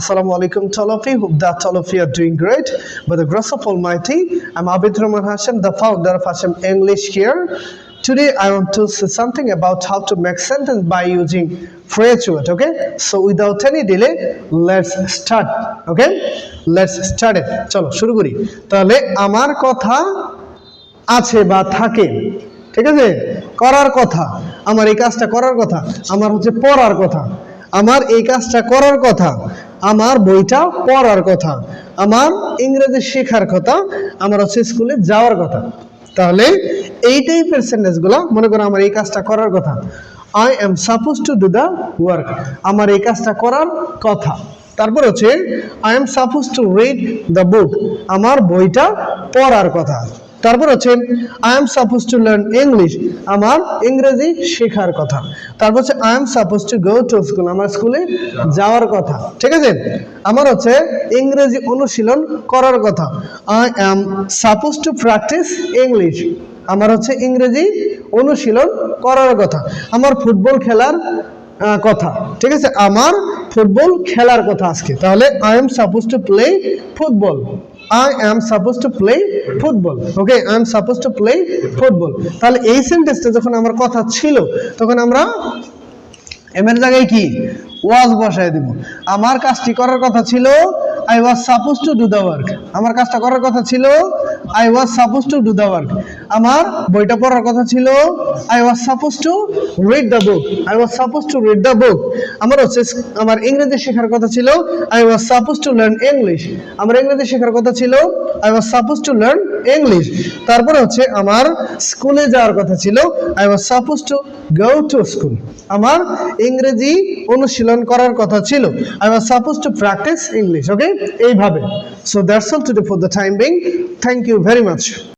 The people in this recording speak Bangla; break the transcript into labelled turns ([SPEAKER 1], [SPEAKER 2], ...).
[SPEAKER 1] Assalamu alaikum to all of you. Hope that all of you are doing great. By the grace of Almighty, I'm Abid Rahman Hashim, the founder of Hashim English here. Today I want to say something about how to make sentence by using phrase word. Okay, so without any delay, let's start. Okay, let's start it. চলো শুরু করি। তাহলে আমার কথা আছে বা থাকে, ঠিক আছে, করার কথা, আমার এই কাজটা করার কথা, আমার হচ্ছে পড়ার কথা, আমার এই কাজটা করার কথা, আমার বইটা পড়ার কথা, আমার ইংরেজি শেখার কথা, আমার হচ্ছে স্কুলে যাওয়ার কথা। তাহলে এই টাইপের সেন্টেন্সগুলো, মনে করো আমার এই কাজটা করার কথা, I am suppose to do the work, আমার এই কাজটা করার কথা। তারপর হচ্ছে I am suppose to read the book, আমার বইটা পড়ার কথা। তারপর হচ্ছে I am suppose to learn English, আমার ইংরেজি শেখার কথা। তারপর হচ্ছে I am suppose to go to school, আমার স্কুলে যাওয়ার কথা। ঠিক আছে, আমার হচ্ছে ইংরেজি অনুশীলন করার কথা, I am suppose two practice English, আমার হচ্ছে ইংরেজি অনুশীলন করার কথা। আমার ফুটবল খেলার কথা, ঠিক আছে, আমার ফুটবল খেলার কথা আজকে। তাহলে I am suppose to play football, I am supposed to play football. Okay, I am supposed to play football. তাহলে এই সেন্টেন্সটা যখন আমার কথা ছিল, তখন আমরা এম এর জায়গায় কি ওয়াজ বসায় দিব। আমার কাজটি করার কথা ছিল I was supposed to do the work, আমার কাজটা করার কথা ছিল I was supposed to do the work, আমার বইটা পড়ার কথা ছিল I was supposed to read the book, I was supposed to read the book, আমার হচ্ছে আমার ইংরেজি শেখার কথা ছিল I was supposed to learn English, আমার ইংরেজি শেখার কথা ছিল I was supposed to learn English। তারপরে হচ্ছে আমার স্কুলে যাওয়ার কথা ছিল I was supposed to go to school, আমার ইংরেজি অনুশীলন করার কথা ছিল I was supposed to practice English. Okay, এইভাবে। So that's all today for the time being. Thank you very much.